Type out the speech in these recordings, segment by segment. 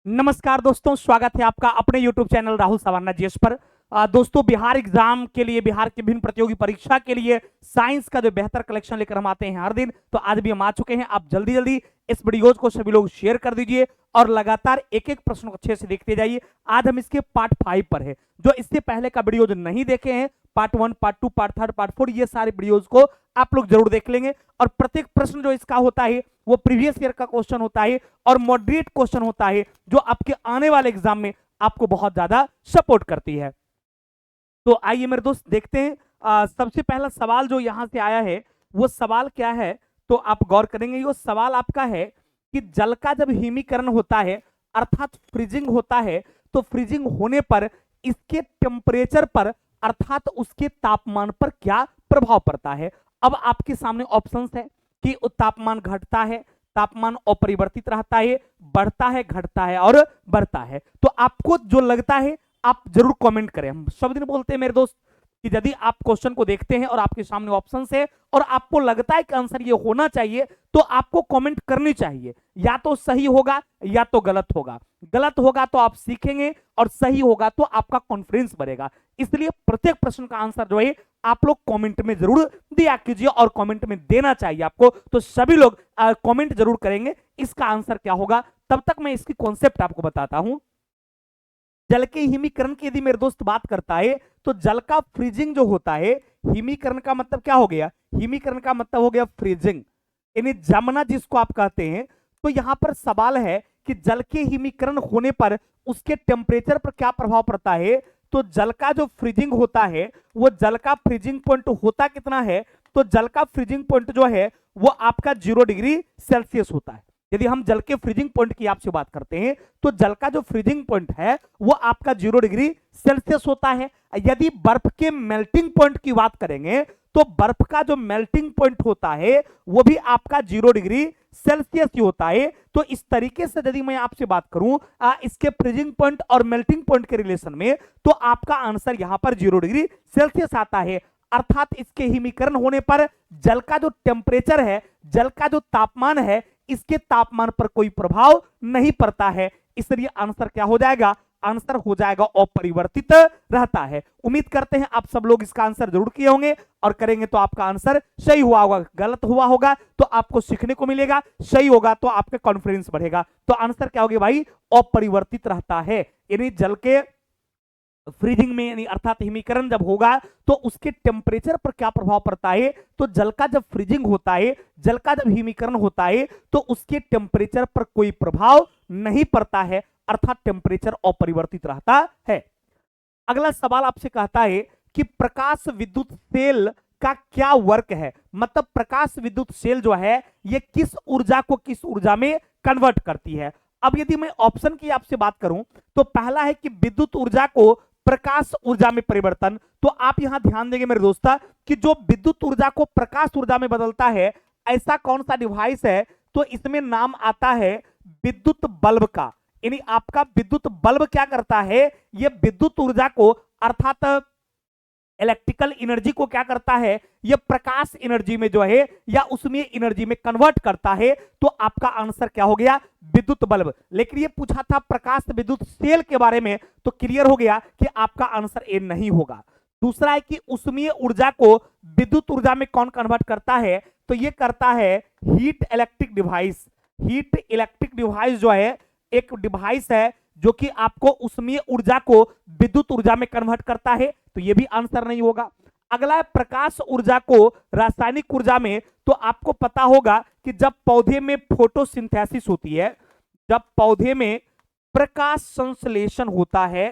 नमस्कार दोस्तों, स्वागत है आपका अपने YouTube चैनल राहुल सवान्ना जीएस पर। दोस्तों, बिहार एग्जाम के लिए, बिहार की विभिन्न प्रतियोगी परीक्षा के लिए साइंस का जो बेहतर कलेक्शन लेकर हम आते हैं हर दिन, तो आज भी हम आ चुके हैं। आप जल्दी जल्दी इस वीडियोज को सभी लोग शेयर कर दीजिए और लगातार एक एक प्रश्न को अच्छे से देखते जाइए। आज हम इसके पार्ट 5 पर है। जो इससे पहले का वीडियो जो नहीं देखे हैं, पार्ट 1, पार्ट 2, पार्ट 3, पार्ट 4, ये सारे वीडियोज को आप लोग जरूर देख लेंगे। और प्रत्येक प्रश्न जो इसका होता है वो प्रीवियस ईयर का क्वेश्चन होता है और मॉडरेट क्वेश्चन होता है, जो आपके आने वाले एग्जाम में आपको बहुत ज्यादा सपोर्ट करती है। तो आइए मेरे दोस्त देखते हैं। सबसे पहला सवाल जो यहां से आया है वो सवाल क्या है, तो आप गौर करेंगे। ये सवाल आपका है कि जल का जब हिमीकरण होता है अर्थात फ्रीजिंग होता है, तो फ्रीजिंग होने पर इसके टेम्परेचर पर अर्थात उसके तापमान पर क्या प्रभाव पड़ता है। अब आपके सामने ऑप्शंस है कि तापमान घटता है, तापमान अपरिवर्तित रहता है, बढ़ता है, घटता है और बढ़ता है। तो आपको जो लगता है आप जरूर कमेंट करें। हम सब दिन बोलते हैं मेरे दोस्त कि यदि आप क्वेश्चन को देखते हैं और आपके सामने ऑप्शंस है और आपको लगता है कि आंसर ये होना चाहिए, तो आपको कमेंट करनी चाहिए। या तो सही होगा या तो गलत होगा। गलत होगा तो आप सीखेंगे और सही होगा तो आपका कॉन्फिडेंस बढ़ेगा। इसलिए प्रत्येक प्रश्न का आंसर जो है आप लोग कमेंट में जरूर दिया कीजिए और कमेंट में देना चाहिए आपको। तो सभी लोग कमेंट जरूर करेंगे इसका आंसर क्या होगा। तब तक मैं इसकी कॉन्सेप्ट आपको बताता हूं। जल के हिमीकरण की यदि मेरे दोस्त बात करता है तो जल का फ्रीजिंग जो होता है, हिमीकरण का मतलब क्या हो गया? हिमीकरण का मतलब हो गया फ्रीजिंग, यानी जमना जिसको आप कहते हैं। तो यहां पर सवाल है कि जल के हिमीकरण होने पर उसके टेम्परेचर पर क्या प्रभाव पड़ता है। तो जल का जो फ्रीजिंग होता है वो जल का फ्रीजिंग पॉइंट होता कितना है? तो जल का फ्रीजिंग पॉइंट जो है वो आपका 0 डिग्री सेल्सियस होता है। यदि हम जल के फ्रीजिंग पॉइंट की आपसे बात करते हैं तो जल का जो फ्रीजिंग पॉइंट है वो आपका 0 डिग्री सेल्सियस होता है। यदि बर्फ के मेल्टिंग पॉइंट की बात करेंगे तो बर्फ का जो मेल्टिंग पॉइंट होता है वो भी आपका 0 डिग्री सेल्सियस ही होता है। तो इस तरीके से यदि मैं आपसे बात करूं इसके फ्रीजिंग पॉइंट और मेल्टिंग पॉइंट के रिलेशन में, तो आपका आंसर यहां पर 0 डिग्री सेल्सियस आता है। अर्थात इसके हिमीकरण होने पर जल का जो टेम्परेचर है, जल का जो तापमान है, इसके तापमान पर कोई प्रभाव नहीं पड़ता है। इसलिए आंसर क्या हो जाएगा? आंसर हो जाएगा अपरिवर्तित रहता है। उम्मीद करते हैं आप सब लोग इसका आंसर जरूर किए होंगे और करेंगे तो आपका आंसर सही हुआ होगा। गलत हुआ होगा तो आपको सीखने को मिलेगा, सही होगा तो आपका कॉन्फिडेंस बढ़ेगा। तो आंसर क्या होगा भाई? अपरिवर्तित रहता है। यानी जल के फ्रीजिंग में यानी अर्थात हिमीकरण जब होगा तो उसके टेम्परेचर पर क्या प्रभाव पड़ता है। तो जल का जब फ्रीजिंग होता है, जल का जब हिमीकरण होता है तो उसके टेम्परेचर पर कोई प्रभाव नहीं पड़ता है, अर्थात टेम्परेचर अपरिवर्तित रहता है। अगला सवाल आपसे कहता है कि प्रकाश विद्युत सेल का क्या वर्क है। मतलब प्रकाश विद्युत सेल जो है ये किस ऊर्जा को किस ऊर्जा में कन्वर्ट करती है। अब यदि मैं ऑप्शन की आपसे बात करूं तो पहला है कि विद्युत ऊर्जा को प्रकाश ऊर्जा में परिवर्तन। तो आप यहां ध्यान देंगे मेरे दोस्त कि जो विद्युत ऊर्जा को प्रकाश ऊर्जा में बदलता है ऐसा कौन सा डिवाइस है, तो इसमें नाम आता है विद्युत बल्ब का। यानी आपका विद्युत बल्ब क्या करता है, यह विद्युत ऊर्जा को अर्थात इलेक्ट्रिकल एनर्जी को क्या करता है, यह प्रकाश एनर्जी में जो है या उसमें एनर्जी में कन्वर्ट करता है। तो आपका आंसर क्या हो गया? विद्युत बल्ब। लेकिन ये पूछा था प्रकाश विद्युत सेल के बारे में, तो क्लियर हो गया कि आपका आंसर ए नहीं होगा। दूसरा है कि उसमें ऊर्जा को विद्युत ऊर्जा में कौन कन्वर्ट करता है, तो ये करता है heat electric device. Heat electric device जो है एक डिवाइस है जो कि आपको उसमें ऊर्जा को विद्युत ऊर्जा में कन्वर्ट करता है। तो ये भी आंसर नहीं होगा। अगला है प्रकाश ऊर्जा को रासायनिक ऊर्जा में। तो आपको पता होगा कि जब पौधे में फोटोसिंथेसिस होती है, जब पौधे में प्रकाश संश्लेषण होता है,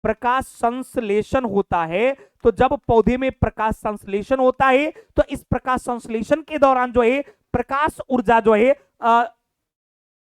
प्रकाश संश्लेषण होता है, तो जब पौधे में प्रकाश संश्लेषण होता है तो इस प्रकाश संश्लेषण के दौरान जो है प्रकाश ऊर्जा जो है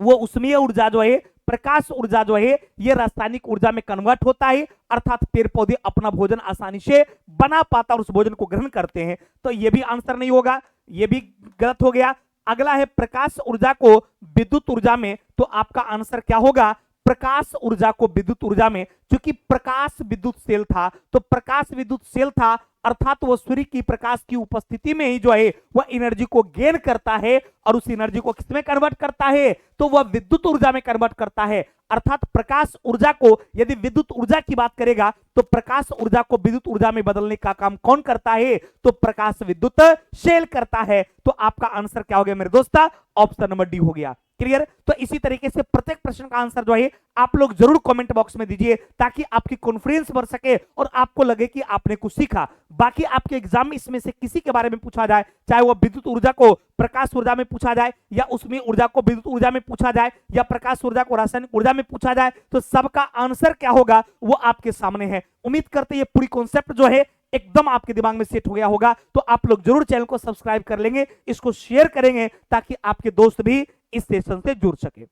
वो उसमें ऊर्जा जो है प्रकाश ऊर्जा जो है ये रासायनिक ऊर्जा में कन्वर्ट होता है। अर्थात पेड़ पौधे अपना भोजन आसानी से बना पाता और उस भोजन को ग्रहण करते हैं। तो ये भी आंसर नहीं होगा, ये भी गलत हो गया। अगला है प्रकाश ऊर्जा को विद्युत ऊर्जा में। तो आपका आंसर क्या होगा? प्रकाश ऊर्जा को विद्युत ऊर्जा में। क्योंकि प्रकाश विद्युत सेल था तो प्रकाश विद्युत सेल था, अर्थात वो सूर्य की प्रकाश की उपस्थिति में ही जो है वह एनर्जी को गेन करता है और उस एनर्जी को किसमें कन्वर्ट करता है, तो वह विद्युत ऊर्जा में कन्वर्ट करता है। अर्थात प्रकाश ऊर्जा को, यदि विद्युत ऊर्जा की बात करेगा तो प्रकाश ऊर्जा को विद्युत ऊर्जा में बदलने का काम कौन करता है, तो प्रकाश विद्युत शेल करता है। तो आपका आंसर क्या हो गया मेरे दोस्त, ऑप्शन नंबर डी हो गया। क्लियर। तो इसी तरीके से प्रत्येक प्रश्न का आंसर जो है आप लोग जरूर कमेंट बॉक्स में दीजिए, ताकि आपकी कॉन्फिडेंस बढ़ सके और आपको लगे कि आपने कुछ सीखा। बाकी आपके एग्जाम में इसमें से किसी के बारे में पूछा जाए, चाहे वह विद्युत ऊर्जा को प्रकाश ऊर्जा में पूछा जाए, या उसमें ऊर्जा को विद्युत ऊर्जा में पूछा जाए, या प्रकाश ऊर्जा को रासायनिक ऊर्जा में पूछा जाए, तो सबका आंसर क्या होगा वो आपके सामने है। उम्मीद करते ये पूरी कॉन्सेप्ट जो है एकदम आपके दिमाग में सेट हो गया होगा। तो आप लोग जरूर चैनल को सब्सक्राइब कर लेंगे, इसको शेयर करेंगे, ताकि आपके दोस्त भी इस सेशन से जुड़ सके।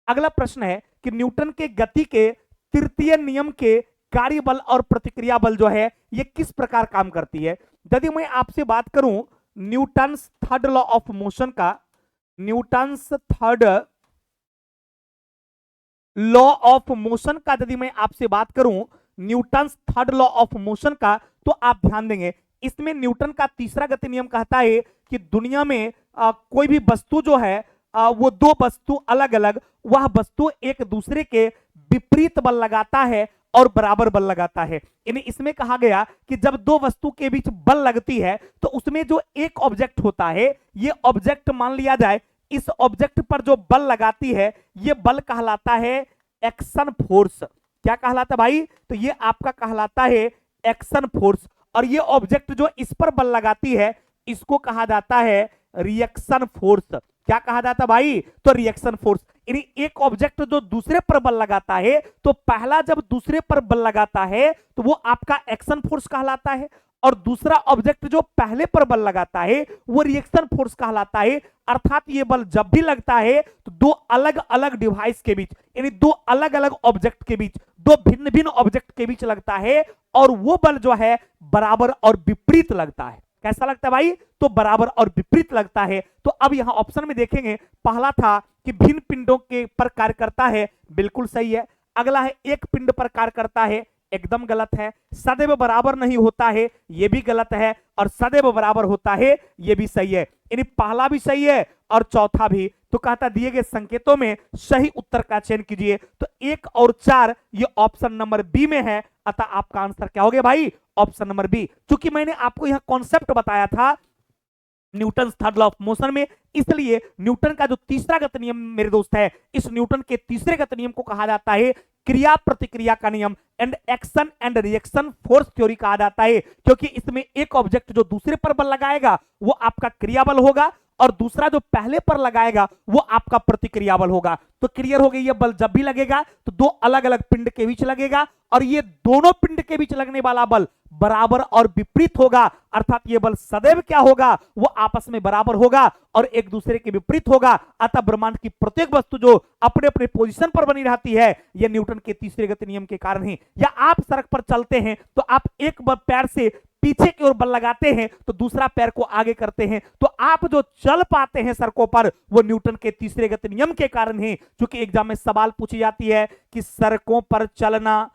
अगला प्रश्न है कि न्यूटन के गति के तृतीय नियम के कार्य बल और प्रतिक्रिया बल जो है ये किस प्रकार काम करती है। यदि मैं आपसे बात करूं Newton's third law of motion का, Newton's third law of motion का यदि मैं आपसे बात करूं, Newton's third law of motion का, तो आप ध्यान देंगे इसमें न्यूटन का तीसरा गति नियम कहता है कि दुनिया में कोई भी वस्तु जो है वो दो वस्तु अलग अलग, वह वस्तु एक दूसरे के विपरीत बल लगाता है और बराबर बल लगाता है। यानी इसमें कहा गया कि जब दो वस्तु के बीच बल लगती है तो उसमें जो एक ऑब्जेक्ट होता है, ये ऑब्जेक्ट मान लिया जाए, इस ऑब्जेक्ट पर जो बल लगाती है ये बल कहलाता है एक्शन फोर्स। क्या कहलाता है भाई, तो ये आपका कहलाता है एक्शन फोर्स। और ये ऑब्जेक्ट जो इस पर बल लगाती है इसको कहा जाता है रिएक्शन फोर्स। क्या कहा जाता भाई, तो रिएक्शन फोर्स। यानी एक ऑब्जेक्ट जो दूसरे पर बल लगाता है, तो पहला जब दूसरे पर बल लगाता है तो वो आपका एक्शन फोर्स कहलाता है, और दूसरा ऑब्जेक्ट जो पहले पर बल लगाता है वो रिएक्शन फोर्स कहलाता है। अर्थात ये बल जब भी लगता है तो दो अलग अलग डिवाइस के बीच, यानी दो अलग अलग ऑब्जेक्ट के बीच, दो भिन्न भिन्न ऑब्जेक्ट के बीच लगता है, और वो बल जो है बराबर और विपरीत लगता है। कैसा लगता है भाई, तो बराबर और विपरीत लगता है। तो अब यहां ऑप्शन में देखेंगे, पहला था कि भिन्न पिंडों के पर कार्य करता है, बिल्कुल सही है। अगला है एक पिंड पर कार्य करता है, एकदम गलत है। सदैव बराबर नहीं होता है, यह भी गलत है, और सदैव बराबर होता है, यह भी सही है। यानी पहला भी सही है और चौथा भी। तो कहता दिए गए संकेतों में सही उत्तर का चयन कीजिए। तो 1 और 4 ये ऑप्शन नंबर बी में है, अतः आपका आंसर क्या हो गया भाई, ऑप्शन नंबर बी। क्योंकि मैंने आपको यहां कॉन्सेप्ट बताया था Newton third law of motion में, इसलिए न्यूटन का जो तीसरा गति नियम मेरे दोस्त है, इस न्यूटन के तीसरे गति नियम को कहा जाता है क्रिया प्रतिक्रिया का नियम, and action and reaction force theory कहा जाता है। क्योंकि इसमें एक ऑब्जेक्ट जो दूसरे पर बल लगाएगा वो आपका क्रिया बल होगा, और दूसरा जो पहले पर लगाएगा वो आपका प्रतिक्रिया बल होगा। तो क्लियर हो गई, ये बल जब भी लगेगा तो दो अलग अलग पिंड के बीच लगेगा, और ये दोनों पिंड के बीच लगने वाला बल बराबर और विपरीत होगा। अर्थात ये बल सदैव क्या होगा, वो आपस में बराबर होगा और एक दूसरे के विपरीत होगा। अतः ब्रह्मांड की प्रत्येक वस्तु जो अपने अपने पोजीशन पर बनी रहती है, यह न्यूटन के तीसरे गति नियम के कारण ही। या आप सड़क पर चलते हैं तो आप एक पैर से पीछे की ओर बल लगाते हैं तो दूसरा पैर को आगे करते हैं, तो आप जो चल पाते हैं सड़कों पर वो न्यूटन के तीसरे गति नियम के कारण है। क्योंकि एग्जाम में सवाल पूछी जाती है कि सड़कों पर चलना,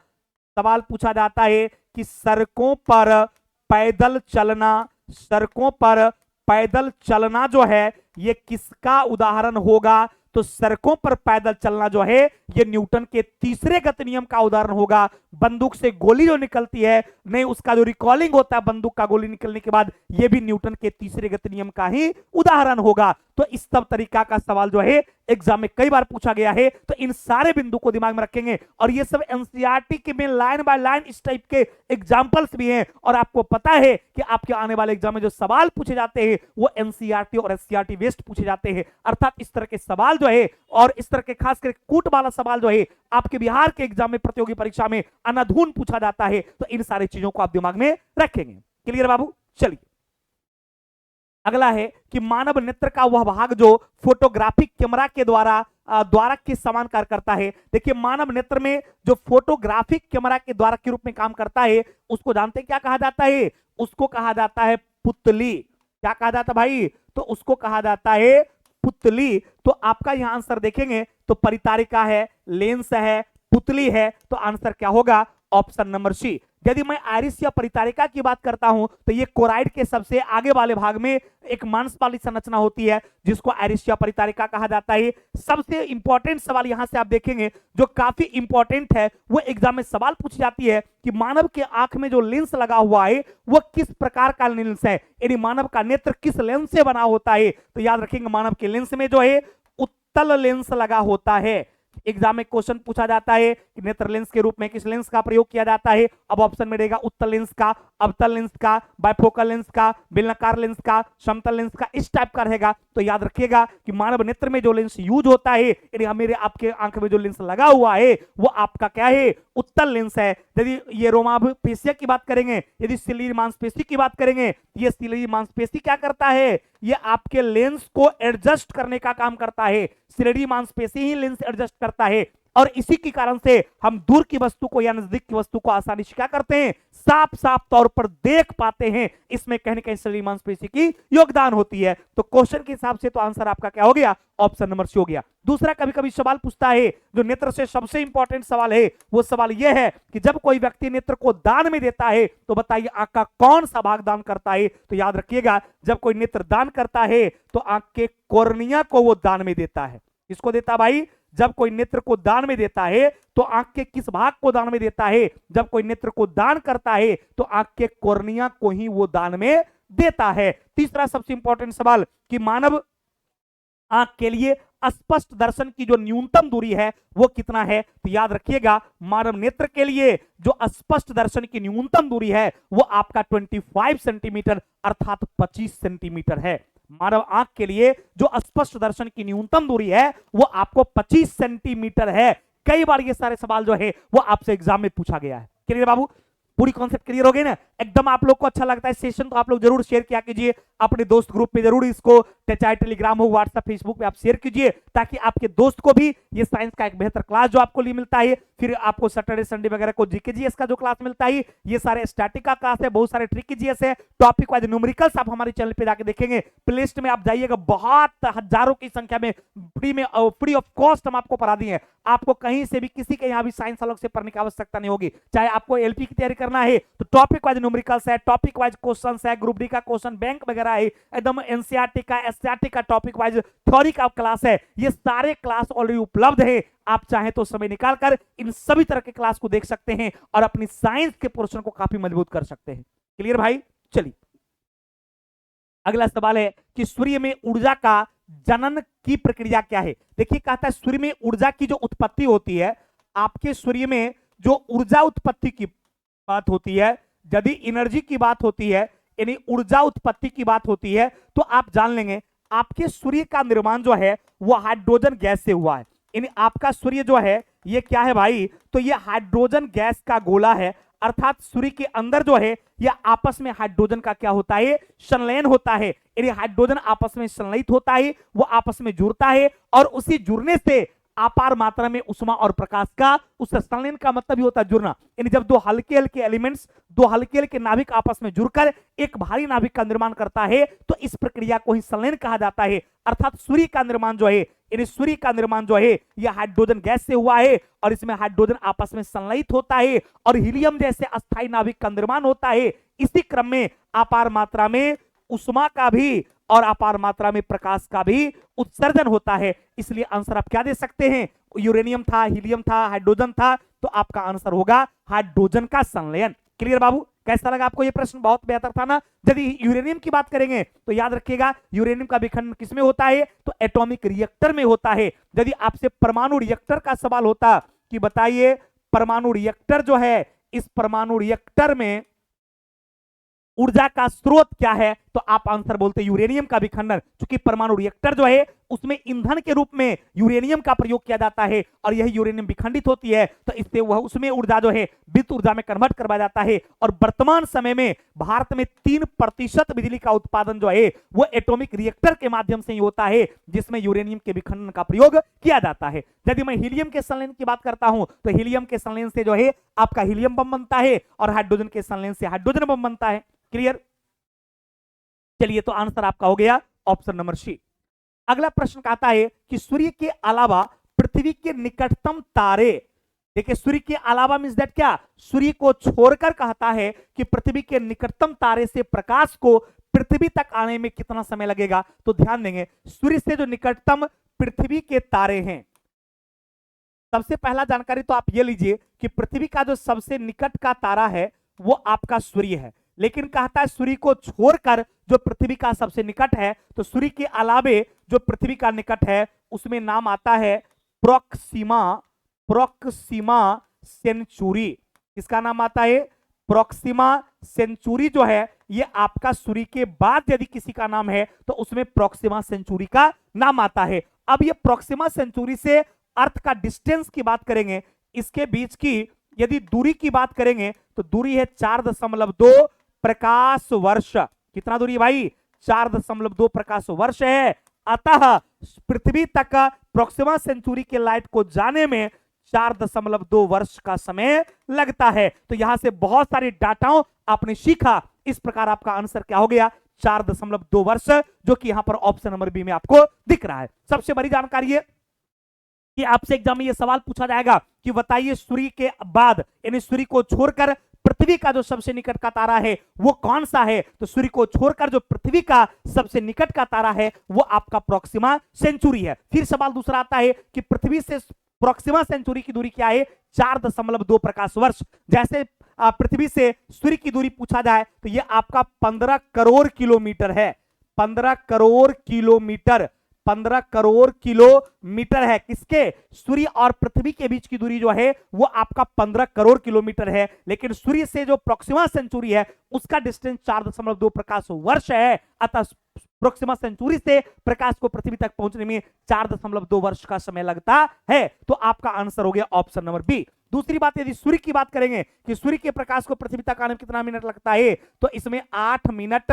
सवाल पूछा जाता है कि सड़कों पर पैदल चलना, सड़कों पर पैदल चलना जो है ये किसका उदाहरण होगा, तो सड़कों पर पैदल चलना जो है ये न्यूटन के तीसरे गति नियम का उदाहरण होगा। बंदूक से गोली जो निकलती है, नहीं उसका जो रिकॉलिंग होता है बंदूक का गोली निकलने के बाद, ये भी न्यूटन के तीसरे गति नियम का ही उदाहरण होगा। तो इस सब तरीका का सवाल जो है एग्जाम में कई बार पूछा गया है, तो इन सारे बिंदु को दिमाग में रखेंगे। और ये सब एनसीईआरटी के में लाइन बाय लाइन इस टाइप के एग्जांपल्स भी हैं, और आपको पता है कि आपके आने वाले एग्जाम में जो सवाल पूछे जाते हैं वो एनसीईआरटी और एससीईआरटी बेस्ड पूछे जाते हैं। अर्थात इस तरह के सवाल जो है, और इस तरह के खास करके कूट वाला सवाल जो है आपके बिहार के एग्जाम में प्रतियोगी परीक्षा में अनाधून पूछा जाता है। तो इन सारी चीजों को आप दिमाग में रखेंगे। क्लियर बाबू, चलिए अगला है कि मानव नेत्र का वह भाग जो फोटोग्राफिक कैमरा के द्वारा के समान कार्य करता है। देखिए मानव नेत्र में जो फोटोग्राफिक कैमरा के द्वारा के रूप में काम करता है उसको जानते हैं क्या कहा जाता है, उसको कहा जाता है पुतली। क्या कहा जाता है भाई, तो उसको कहा जाता है पुतली। तो आपका यहां आंसर देखेंगे तो परितारिका है, लेंस है, पुतली है, तो आंसर क्या होगा, ऑप्शन नंबर सी। यदि मैं आइरिस या परितारिका की बात करता हूं तो ये कोराइड के सबसे आगे वाले भाग में एक मांस वाली संरचना होती है जिसको आइरिस या परितारिका कहा जाता है। सबसे इंपॉर्टेंट सवाल यहां से आप देखेंगे जो काफी इंपॉर्टेंट है, वो एग्जाम में सवाल पूछी जाती है कि मानव के आंख में जो लेंस लगा हुआ है वो किस प्रकार का लेंस है, यानी मानव का नेत्र किस लेंस से बना होता है। तो याद रखेंगे मानव के लेंस में जो है उत्तल लेंस लगा होता है। एग्जाम में क्वेश्चन पूछा जाता है कि नेत्र लेंस के रूप में किस लेंस का प्रयोग किया जाता है। अब ऑप्शन में रहेगा उत्तल लेंस का, अवतल लेंस का, बाइफोकल लेंस का, बेलनाकार लेंस का, समतल लेंस का, इस टाइप का रहेगा। तो याद रखिएगा कि मानव नेत्र में जो लेंस यूज होता है, यानी मेरे आपके आंख में जो लेंस लगा हुआ है वो आपका क्या है, उत्तल लेंस है। यदि ये रोमापेशिया की बात करेंगे, यदि सिलीरी मांसपेशी की बात करेंगे, ये सिलीरी मांसपेशी क्या करता है, ये आपके लेंस को एडजस्ट करने का काम करता है। सिलीरी मांसपेशी ही लेंस एडजस्ट करता है और इसी के कारण से हम दूर की वस्तु को या नजदीक की वस्तु को आसानी से क्या करते हैं, साफ साफ तौर पर देख पाते हैं। इसमें कहीं ना कहीं शरीर मांसपेशी की योगदान होती है। तो क्वेश्चन के हिसाब से तो आंसर आपका क्या हो गया, ऑप्शन नंबर सी हो गया। दूसरा कभी कभी सवाल पूछता है जो नेत्र से सबसे इंपॉर्टेंट सवाल है, वो सवाल यह है कि जब कोई व्यक्ति नेत्र को दान में देता है तो बताइए आंख का कौन सा भाग दान करता है। तो याद रखिएगा जब कोई नेत्र दान करता है तो आंख के कॉर्निया को वो दान में देता है। किसको देता भाई, जब कोई नेत्र को दान में देता है तो आंख के किस भाग को दान में देता है, जब कोई नेत्र को दान करता है तो आंख के कॉर्निया को ही वो दान में देता है। तीसरा सबसे इंपॉर्टेंट सवाल कि मानव आंख के लिए स्पष्ट दर्शन की जो न्यूनतम दूरी है वो कितना है। तो याद रखिएगा मानव नेत्र के लिए जो स्पष्ट दर्शन की न्यूनतम दूरी है वो आपका 25 सेंटीमीटर अर्थात 25 सेंटीमीटर है। मानव आंख के लिए जो स्पष्ट दर्शन की न्यूनतम दूरी है वो आपको 25 सेंटीमीटर है। कई बार ये सारे सवाल जो है वो आपसे एग्जाम में पूछा गया है। क्लियर बाबू, पूरी कॉन्सेप्ट क्लियर हो गई ना, एकदम आप लोग को अच्छा लगता है सेशन तो आप लोग जरूर शेयर किया कीजिए अपने दोस्त ग्रुप में, जरूर इसको चाहे टेलीग्राम हो, व्हाट्सएप, फेसबुक पे आप शेयर कीजिए ताकि आपके दोस्त को भी ये साइंस का एक बेहतर क्लास जो आपको लिए मिलता है, फिर आपको सैटरडे संडे वगैरह को जीके जीएस का जो क्लास मिलता है, ये सारे स्टैटिक का क्लास है, बहुत सारे ट्रिकी जीएस है, टॉपिक वाइज न्यूमेरिकल्स आप हमारे चैनल पे जाके देखेंगे, प्ले लिस्ट में आप जाइएगा, बहुत हजारों की संख्या में फ्री ऑफ कॉस्ट हम आपको पढ़ा दिए हैं। आपको कहीं से भी किसी के यहाँ भी साइंस अलग से पढ़ने की आवश्यकता नहीं होगी। चाहे आपको एलपी की तैयारी करना है तो टॉपिक वाइज न्यूमेरिकल्स है, टॉपिक वाइज क्वेश्चंस है, ग्रुप डी का क्वेश्चन बैंक वगैरह है, एकदम एनसीईआरटी का एससीईआरटी का टॉपिक वाइज थ्योरी का क्लास है। ये सारे क्लास ऑलरेडी उपलब्ध है, आप चाहें तो समय निकालकर इन सभी तरह के क्लास को देख सकते हैं और अपनी साइंस के पोर्शन को काफी मजबूत कर सकते हैं। क्लियर भाई, चलिए अगला सवाल है कि सूर्य में ऊर्जा का जनन की प्रक्रिया क्या है। देखिए कहता है सूर्य में ऊर्जा की जो उत्पत्ति होती है, आपके सूर्य में जो ऊर्जा उत्पत्ति की बात होती है, यदि एनर्जी की बात होती है यानी ऊर्जा उत्पत्ति की बात होती है तो आप जान लेंगे आपके सूर्य का निर्माण जो है वो हाइड्रोजन गैस से हुआ है। यानी आपका सूर्य जो है ये क्या है भाई, तो ये हाइड्रोजन गैस का गोला है, अर्थात सूर्य के अंदर जो है यह आपस में हाइड्रोजन का क्या होता है, संलयन होता है। यानी हाइड्रोजन आपस में संलयित होता है, वो आपस में जुड़ता है और उसी जुड़ने से अपार मात्रा में उष्मा और प्रकाश का, उस संलयन का मतलब ही होता है जुड़ना। यानी जब दो हल्के हल्के एलिमेंट्स, दो हल्के हल्के नाभिक आपस में जुड़कर एक भारी नाभिक का निर्माण करता है तो इस प्रक्रिया को ही संलयन कहा जाता है। अर्थात सूर्य का निर्माण जो है, यानी सूर्य का निर्माण जो है यह हाइड्रोजन गैस से हुआ है और इसमें हाइड्रोजन आपस में संलयित होता है और हीलियम जैसे अस्थायी नाभिक का निर्माण होता है। इसी क्रम में अपार मात्रा में उष्मा का भी और अपार मात्रा में प्रकाश का भी उत्सर्जन होता है। इसलिए आंसर आप क्या दे सकते हैं, यूरेनियम था, हीलियम था, हाइड्रोजन था, तो आपका आंसर होगा हाइड्रोजन का संलयन। क्लियर बाबू, कैसा लगा आपको ये प्रश्न, बहुत बेहतर था ना। यदि यूरेनियम की बात करेंगे तो याद रखिएगा यूरेनियम का विखंडन किसमें होता है, तो एटॉमिक रिएक्टर में होता है। यदि आपसे परमाणु रिएक्टर का सवाल होता कि बताइए परमाणु रिएक्टर जो है, इस परमाणु रिएक्टर में ऊर्जा का स्रोत क्या है, तो आप आंसर बोलते यूरेनियम का विखंडन। क्योंकि परमाणु रिएक्टर जो है उसमें ईंधन के रूप में यूरेनियम का प्रयोग किया जाता है और यही यूरेनियम विखंडित होती है तो इससे वह उसमें ऊर्जा जो है विद्युत ऊर्जा में कन्वर्ट करवाया जाता है। और वर्तमान समय में भारत में 3% बिजली का उत्पादन जो है वो एटॉमिक रिएक्टर के माध्यम से ही होता है जिसमें यूरेनियम के विखंडन का प्रयोग किया जाता है। यदि मैं हीलियम के संलयन की बात करता हूं तो हीलियम के संलयन से जो है आपका हीलियम बम बनता है और हाइड्रोजन के संलयन से हाइड्रोजन बम बनता है। क्लियर, चलिए तो आंसर आपका हो गया ऑप्शन नंबर सी। अगला प्रश्न कहता है कि सूर्य के अलावा पृथ्वी के निकटतम तारे, देखिए सूर्य के अलावा मींस दैट क्या, सूर्य को छोड़कर कहता है कि पृथ्वी के निकटतम तारे से प्रकाश को पृथ्वी तक आने में कितना समय लगेगा। तो ध्यान देंगे, सूर्य से जो निकटतम पृथ्वी के तारे हैं, सबसे पहला जानकारी तो आप ये लीजिए कि पृथ्वी का जो सबसे निकट का तारा है वो आपका सूर्य है, लेकिन कहता है सूर्य को छोड़कर जो पृथ्वी का सबसे निकट है, तो सूर्य के अलावे जो पृथ्वी का निकट है उसमें नाम आता है प्रोक्सिमा, प्रोक्सिमा सेंचुरी। किसका नाम आता है? प्रोक्सिमा सेंचुरी जो है ये आपका सूर्य के बाद यदि किसी का नाम है तो उसमें प्रोक्सिमा सेंचुरी का नाम आता है। अब ये प्रोक्सिमा सेंचुरी से अर्थ का डिस्टेंस की बात करेंगे, इसके बीच की यदि दूरी की बात करेंगे तो दूरी है 4.2 प्रकाश वर्ष। कितना दूरी है भाई? 4.2 प्रकाश वर्ष है। अतः पृथ्वी तक प्रोक्सिमा सेंचुरी के लाइट को जाने में 4.2 वर्ष का समय लगता है। तो यहां से बहुत सारी डाटाओं आपने सीखा, इस प्रकार आपका आंसर क्या हो गया? 4.2 वर्ष, जो कि यहां पर ऑप्शन नंबर बी में आपको दिख रहा है। सबसे बड़ी जानकारी है कि आपसे एग्जाम में यह सवाल पूछा जाएगा कि बताइए सूर्य के बाद यानी सूर्य को छोड़कर पृथ्वी का जो सबसे निकट का तारा है वो कौन सा है? तो सूर्य को छोड़कर जो पृथ्वी का सबसे निकट का तारा है वो आपका प्रोक्सिमा सेंचुरी है। फिर सवाल दूसरा आता है कि पृथ्वी से प्रोक्सिमा सेंचुरी की दूरी क्या है? 4.2 प्रकाश वर्ष। जैसे पृथ्वी से सूर्य की दूरी पूछा जाए तो यह आपका 15 करोड़ किलोमीटर है। 15 करोड़ किलोमीटर, 15 करोड़ किलोमीटर है। किसके? सूर्य और पृथ्वी के बीच की दूरी जो है वो आपका 15 करोड़ किलोमीटर है, लेकिन सूर्य से जो प्रोक्सिमा सेंचुरी है उसका डिस्टेंस 4.2 प्रकाश वर्ष है। अतः प्रोक्सिमा सेंचुरी से प्रकाश को पृथ्वी तक पहुंचने में 4.2 वर्ष का समय लगता है। तो आपका आंसर हो गया ऑप्शन नंबर बी। दूसरी बात, यदि सूर्य की बात करेंगे कि सूर्य के प्रकाश को पृथ्वी तक आने में कितना मिनट लगता है, तो इसमें 8 मिनट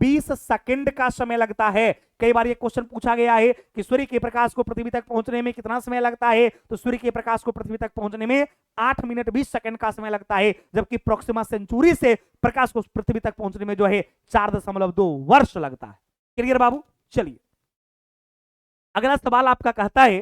20 सेकंड का समय लगता है। कई बार ये क्वेश्चन पूछा गया है कि सूर्य के प्रकाश को पृथ्वी तक पहुंचने में कितना समय लगता है, तो सूर्य के प्रकाश को पृथ्वी तक पहुंचने में 8 मिनट 20 सेकंड का समय लगता है, जबकि प्रोक्सिमा सेंचुरी से प्रकाश को पृथ्वी तक पहुंचने में जो है 4.2 वर्ष लगता है। क्लियर बाबू? चलिए अगला सवाल आपका कहता है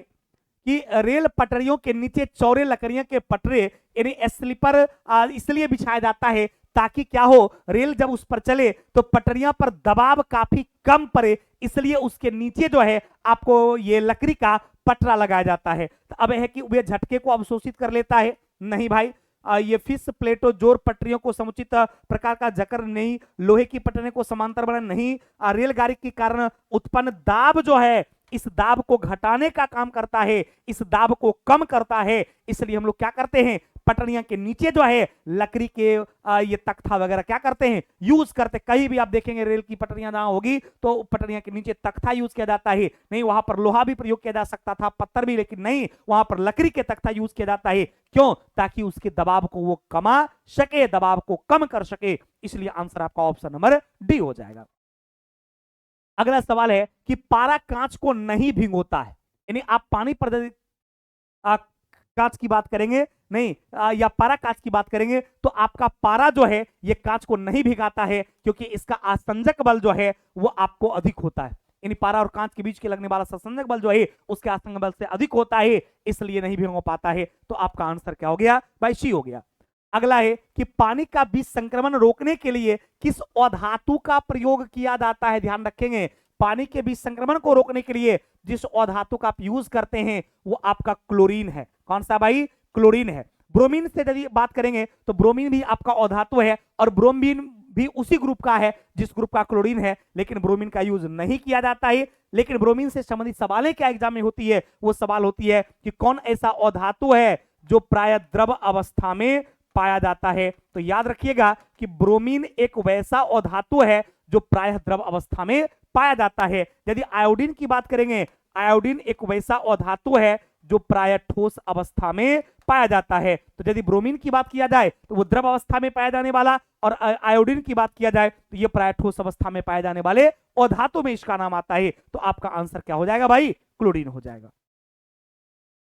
कि रेल पटरियों के नीचे चौड़े लकड़ियों के पटरे यानी स्लीपर इसलिए बिछाया जाता है ताकि क्या हो, रेल जब उस पर चले तो पटरियां पर दबाव काफी कम पड़े, इसलिए उसके नीचे जो है आपको ये लकड़ी का पटरा लगाया जाता है। तो अब है कि वह झटके को अवशोषित कर लेता है? नहीं भाई, ये फिश प्लेटो जोर पटरियों को समुचित प्रकार का जकड़ नहीं, लोहे की पटरियों को समांतर बना नहीं, रेलगाड़ी के कारण उत्पन्न दाब जो है इस दाब को घटाने का काम करता है, इस दाब को कम करता है। इसलिए हम लोग क्या करते हैं, पटरियां के नीचे जो है लकड़ी के ये तख्ता वगैरह क्या करते हैं, यूज करते। कहीं भी आप देखेंगे रेल की पटरियां जहां होगी तो पटरियां के नीचे तख्ता यूज किया जाता है। नहीं, वहां पर लोहा भी प्रयोग किया जा सकता था, पत्थर भी, लेकिन नहीं, वहां पर लकड़ी के तख्ता यूज किया जाता है। क्यों? ताकि उसके दबाव को वो कमा सके, दबाव को कम कर सके। इसलिए आंसर आपका ऑप्शन नंबर डी हो जाएगा। अगला सवाल है कि पारा कांच को नहीं भिगोता है, यानी आप पानी पर कांच की बात करेंगे नहीं या पारा कांच की बात करेंगे तो आपका पारा जो है ये कांच को नहीं भिगाता है, क्योंकि इसका आसंजक बल जो है वो आपको अधिक होता है। यानी पारा और कांच के बीच के लगने वाला संसंजक बल जो है उसके आसंजक बल से अधिक होता है, इसलिए नहीं भिगो पाता है। तो आपका आंसर क्या हो गया भाई? सी हो गया। अगला है कि पानी का बीज संक्रमण रोकने के लिए किस अधातु का प्रयोग किया जाता है? ध्यान रखेंगे, पानी के बीज संक्रमण को रोकने के लिए जिस अधातु का आप यूज करते हैं वो आपका क्लोरीन है। कौन सा भाई? क्लोरीन है। ब्रोमीन से यदि बात करेंगे तो ब्रोमीन भी आपका अधातु है और ब्रोमीन भी उसी ग्रुप का है जिस ग्रुप का क्लोरीन है, लेकिन ब्रोमीन का यूज नहीं किया जाता है। लेकिन ब्रोमीन से संबंधित सवालें क्या एग्जाम में होती है, वो सवाल होती है कि कौन ऐसा अधातु है जो प्राय द्रव अवस्था में पाया जाता है। तो याद रखिएगा कि ब्रोमीन एक वैसा अधातु है जो प्रायः द्रव अवस्था में पाया जाता है। यदि आयोडीन की बात करेंगे, आयोडीन एक वैसा अधातु है जो प्रायः ठोस अवस्था में पाया जाता है। तो यदि ब्रोमीन की बात किया जाए तो वो द्रव अवस्था में पाया जाने वाला, और आयोडीन की बात किया जाए तो ये प्रायः ठोस अवस्था में पाए जाने वाले अधातु में इसका नाम आता है। तो आपका आंसर क्या हो जाएगा भाई? क्लोरीन हो जाएगा।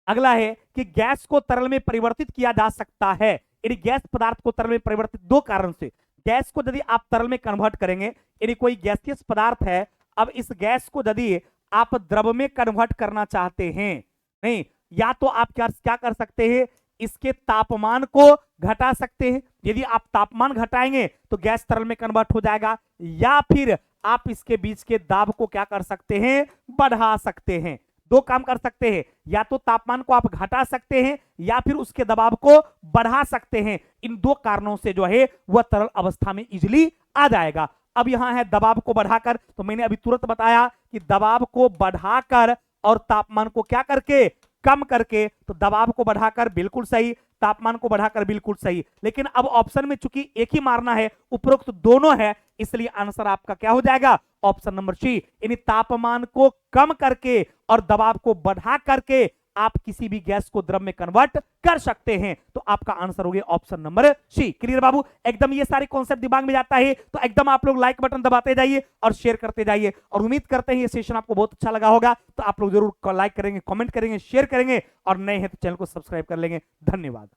अगला है कि गैस को तरल में परिवर्तित किया जा सकता है, यानी गैस पदार्थ को तरल में परिवर्तित दो कारण से। गैस को यदि आप तरल में कन्वर्ट करेंगे, यानी कोई गैसियस पदार्थ है, अब इस गैस को यदि आप द्रव में कन्वर्ट करना चाहते हैं, नहीं, या तो आप क्या कर सकते हैं, इसके तापमान को घटा सकते हैं। यदि आप तापमान घटाएंगे तो गैस तरल में कन्वर्ट हो जाएगा, या फिर आप इसके बीच के दाब को क्या कर सकते हैं, बढ़ा सकते हैं। दो काम कर सकते हैं, या तो तापमान को आप घटा सकते हैं या फिर उसके दबाव को बढ़ा सकते हैं। इन दो कारणों से जो है वह तरल अवस्था में इजिली आ जाएगा। अब यहां है दबाव को बढ़ाकर, तो मैंने अभी तुरंत बताया कि दबाव को बढ़ाकर और तापमान को क्या करके, कम करके। तो दबाव को बढ़ाकर बिल्कुल सही, तापमान को बढ़ाकर बिल्कुल सही। लेकिन अब ऑप्शन में चूंकि एक ही मारना है, उपरोक्त तो दोनों है, इसलिए आंसर आपका क्या हो जाएगा, ऑप्शन नंबर सी, यानी तापमान को कम करके और दबाव को बढ़ा करके आप किसी भी गैस को द्रव में कन्वर्ट कर सकते हैं। तो आपका आंसर हो गया ऑप्शन नंबर सी। क्लियर बाबू, एकदम ये सारे कॉन्सेप्ट दिमाग में जाता है तो एकदम आप लोग लाइक बटन दबाते जाइए और शेयर करते जाइए। और उम्मीद करते हैं ये सेशन आपको बहुत अच्छा लगा होगा, तो आप लोग जरूर लाइक करेंगे, कमेंट करेंगे, शेयर करेंगे, और नए हैं तो चैनल को सब्सक्राइब कर लेंगे। धन्यवाद।